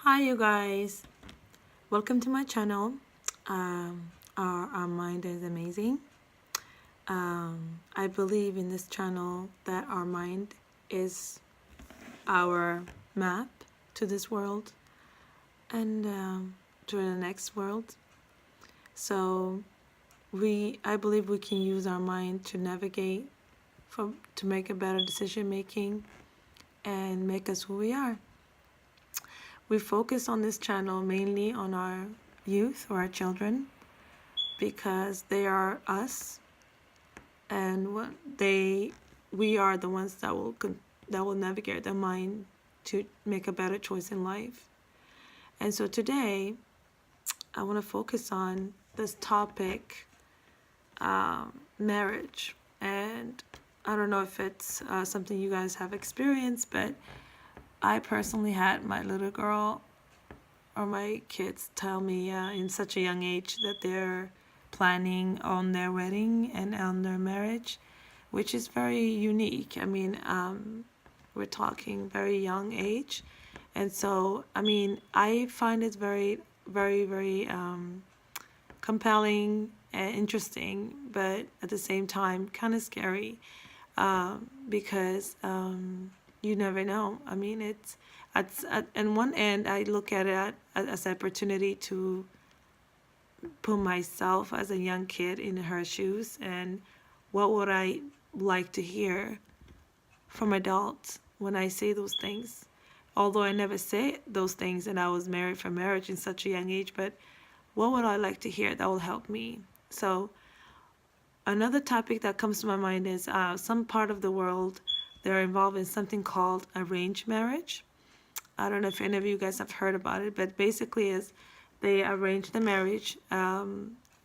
Hi you guys, welcome to my channel. Our mind is amazing. I believe in this channel that our mind is our map to this world and to the next world. So I believe we can use our mind to navigate to make a better decision making and make us who we are. We focus on this channel mainly on our youth or our children because they are us, and we are the ones that will navigate their mind to make a better choice in life. And so today I want to focus on this topic, marriage. And I don't know if it's something you guys have experienced, but I personally had my little girl or my kids tell me in such a young age that they're planning on their wedding and on their marriage, which is very unique. I mean, we're talking very young age. And so, I mean, I find it very, very, very compelling and interesting, but at the same time, kind of scary because you never know. I mean, it's at one end, I look at it as an opportunity to put myself as a young kid in her shoes, and what would I like to hear from adults when I say those things. Although I never say those things and I was married for marriage in such a young age, but what would I like to hear that will help me? So another topic that comes to my mind is some part of the world, they're involved in something called arranged marriage. I don't know if any of you guys have heard about it, but basically is they arrange the marriage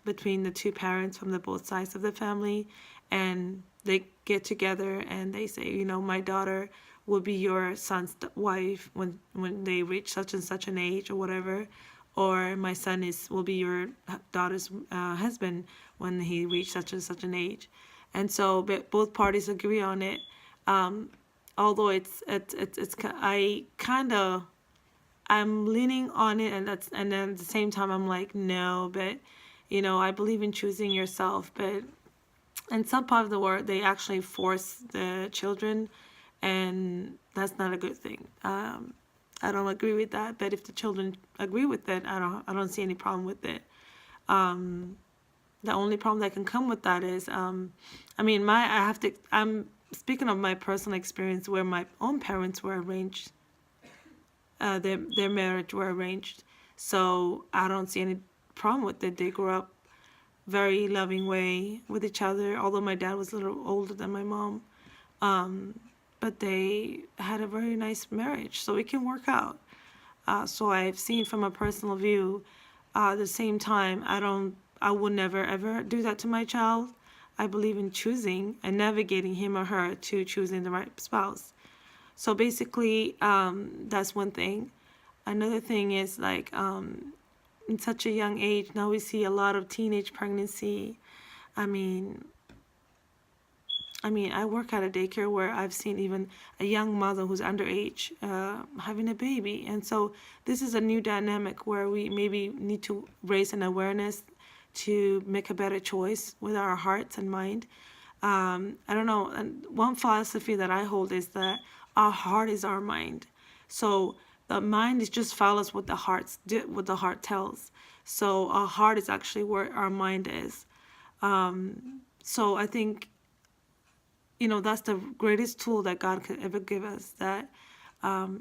between the two parents from the both sides of the family, and they get together and they say, you know, my daughter will be your son's wife when they reach such and such an age or whatever, or my son will be your daughter's husband when he reached such and such an age. And so both parties agree on it. Although I'm leaning on it, and then at the same time I'm like, no, but you know, I believe in choosing yourself. But in some part of the world, they actually force the children, and that's not a good thing. I don't agree with that, but if the children agree with it, I don't see any problem with it. The only problem that can come with that is, I mean, I'm speaking of my personal experience where my own parents were arranged, their marriage were arranged. So I don't see any problem with it. They grew up very loving way with each other, although my dad was a little older than my mom. But they had a very nice marriage, so it can work out. So I've seen from a personal view. At the same time, I would never ever do that to my child. I believe in choosing and navigating him or her to choosing the right spouse. So basically, that's one thing. Another thing is like in such a young age, now we see a lot of teenage pregnancy. I mean, I work at a daycare where I've seen even a young mother who's underage having a baby. And so this is a new dynamic where we maybe need to raise an awareness to make a better choice with our hearts and mind. I don't know. And one philosophy that I hold is that our heart is our mind. So the mind is just follows what what the heart tells. So our heart is actually where our mind is. So I think, you know, that's the greatest tool that God could ever give us, that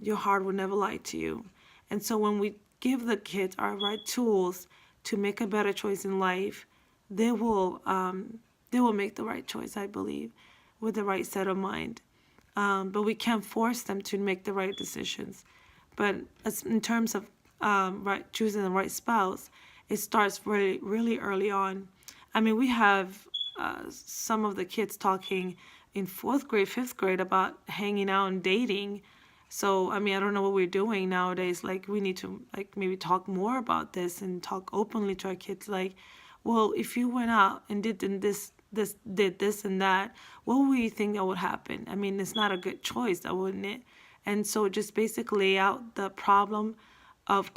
your heart will never lie to you. And so when we give the kids our right tools to make a better choice in life, they will make the right choice, I believe, with the right set of mind. But we can't force them to make the right decisions. But in terms of choosing the right spouse, it starts really, really early on. I mean, we have some of the kids talking in 4th grade, 5th grade about hanging out and dating. So, I mean, I don't know what we're doing nowadays. Like, we need to, like, maybe talk more about this and talk openly to our kids. Like, well, if you went out and did this and that, what would you think that would happen? I mean, it's not a good choice, wouldn't it? And so just basically lay out the problem of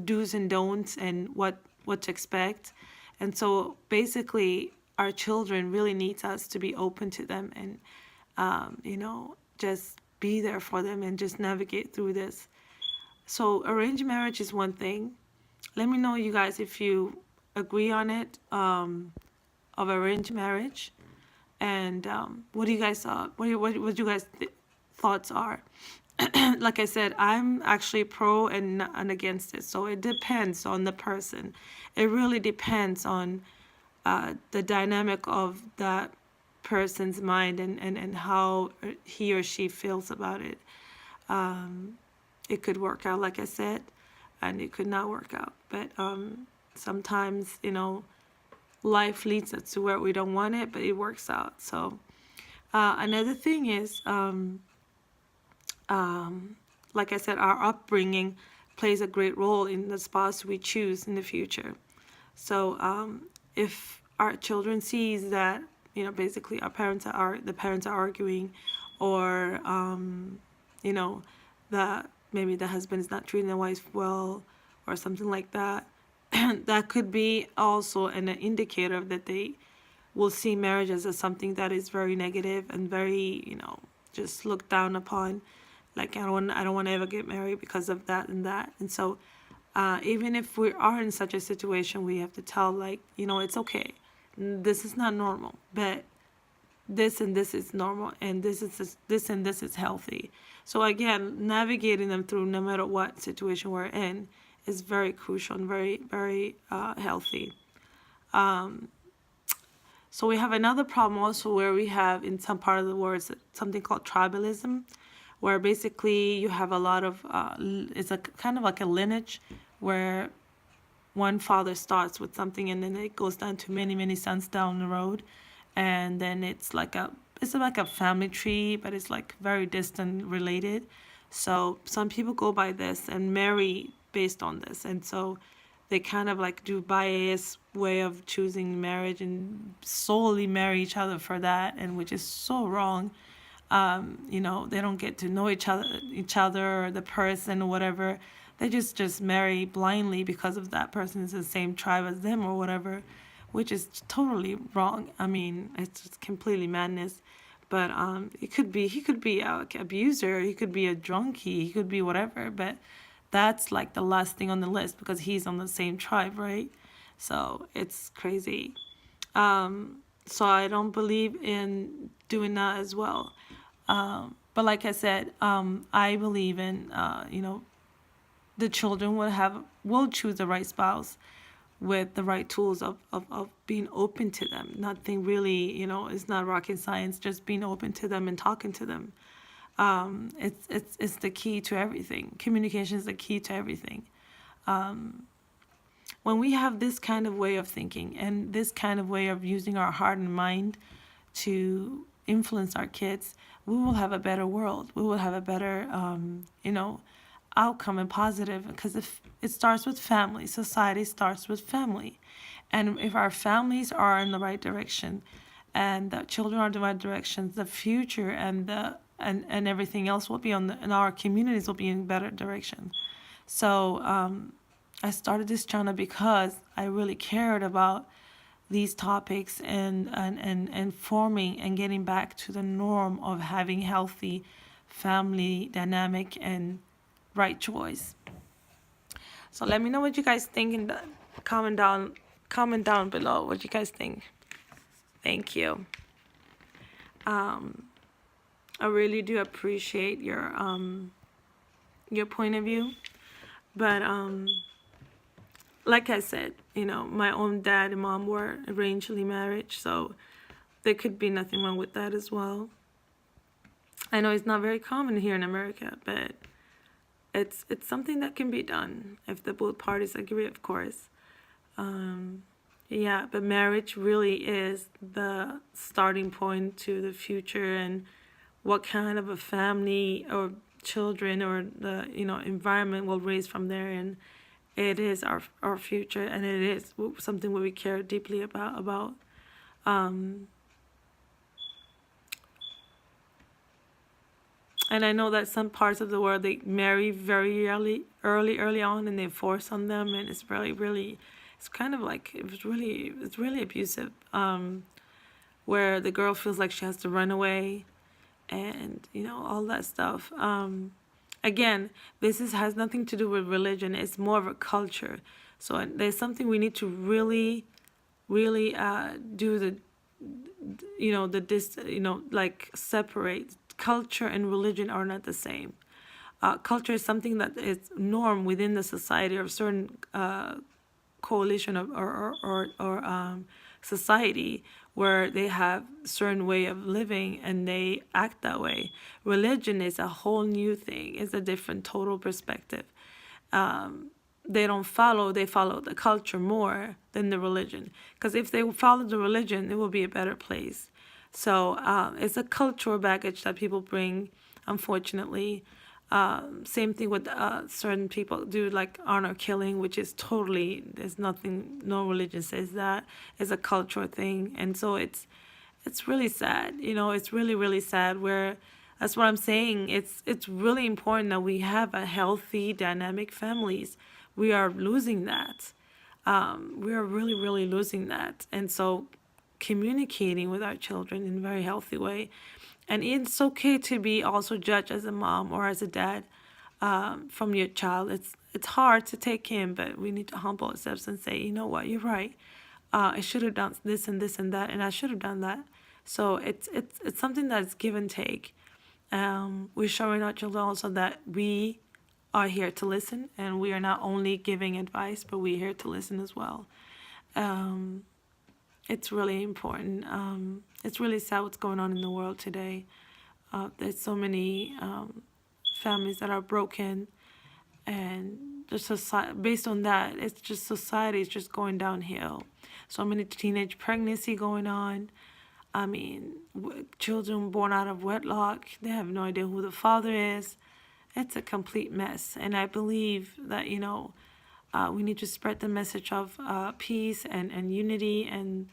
do's and don'ts and what to expect. And so basically our children really needs us to be open to them and just be there for them and just navigate through this. So arranged marriage is one thing. Let me know, you guys, if you agree on it, of arranged marriage, and what do you guys what you guys thoughts are. Like I said, I'm actually pro and against it. So it depends on the person. It really depends on the dynamic of that person's mind and how he or she feels about it. It could work out, like I said, and it could not work out. But sometimes, life leads us to where we don't want it, but it works out. So another thing is, like I said, our upbringing plays a great role in the spouse we choose in the future. So if our children sees that, basically the parents are arguing, or that maybe the husband is not treating the wife well, or something like that, that could be also an indicator that they will see marriage as something that is very negative and very, just looked down upon. Like, I don't want to ever get married because of that and that. And so even if we are in such a situation, we have to tell, like, it's okay. This is not normal, but this and this is normal, and this and this is healthy. So again, navigating them through no matter what situation we're in is very crucial and very, very healthy. So we have another problem also where we have in some part of the world something called tribalism, where basically you have a lot of, it's a kind of like a lineage where one father starts with something and then it goes down to many, many sons down the road. And then it's like a family tree, but it's like very distant related. So some people go by this and marry based on this. And so they kind of like do biased way of choosing marriage and solely marry each other for that, and which is so wrong. They don't get to know each other or the person or whatever. They just marry blindly because of that person is the same tribe as them or whatever, which is totally wrong. I mean, it's just completely madness. But he could be a abuser, he could be a drunkie, he could be whatever. But that's like the last thing on the list because he's on the same tribe, right? So it's crazy. So I don't believe in doing that as well. But like I said, I believe in, the children will choose the right spouse with the right tools of being open to them. Nothing really, it's not rocket science, just being open to them and talking to them. It's the key to everything. Communication is the key to everything. When we have this kind of way of thinking and this kind of way of using our heart and mind to influence our kids, we will have a better world. We will have a better, outcome and positive, because if it starts with family, society starts with family. And if our families are in the right direction and the children are in the right direction, the future and everything else will be and our communities will be in better direction. So I started this channel because I really cared about these topics and forming and getting back to the norm of having healthy family dynamic and right choice. So let me know what you guys think and comment down below what you guys think. Thank you. I really do appreciate your point of view, but like I said, my own dad and mom were arrangedly married, so there could be nothing wrong with that as well. I know it's not very common here in America, but it's something that can be done if the both parties agree, of course. Yeah, but marriage really is the starting point to the future and what kind of a family or children or the environment will raise from there. And it is our future, and it is something we care deeply about. And I know that some parts of the world they marry very early on, and they force on them, and it's really, it's kind of like it's really abusive. Where the girl feels like she has to run away, and all that stuff. Again, has nothing to do with religion. It's more of a culture. So there's something we need to really, really do like separate. Culture and religion are not the same. Culture is something that is norm within the society or certain coalition or society where they have certain way of living and they act that way. Religion is a whole new thing. It's a different total perspective. They follow the culture more than the religion, because if they follow the religion, it will be a better place. So it's a cultural baggage that people bring, unfortunately. Same thing with certain people do, like honor killing, which is totally, there's nothing, no religion says that. It's a cultural thing. And so it's really sad. It's really, really sad, where that's what I'm saying. It's really important that we have a healthy, dynamic families. We are losing that. We are really, really losing that. And so communicating with our children in a very healthy way. And it's okay to be also judged as a mom or as a dad from your child. It's hard to take in, but we need to humble ourselves and say, you know what, you're right. I should have done this and this and that, and I should have done that. So it's something that's give and take. We're showing our children also that we are here to listen, and we are not only giving advice, but we're here to listen as well. It's really important. It's really sad what's going on in the world today. There's so many families that are broken, and the society, based on that, it's just society is just going downhill. So many teenage pregnancy going on. I mean, children born out of wedlock, they have no idea who the father is. It's a complete mess. And I believe that, we need to spread the message of peace and unity and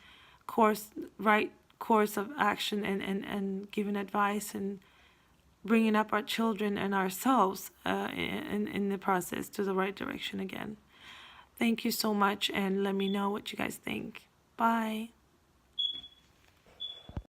right course of action, and giving advice and bringing up our children and ourselves in the process to the right direction again. Thank you so much, and let me know what you guys think. Bye.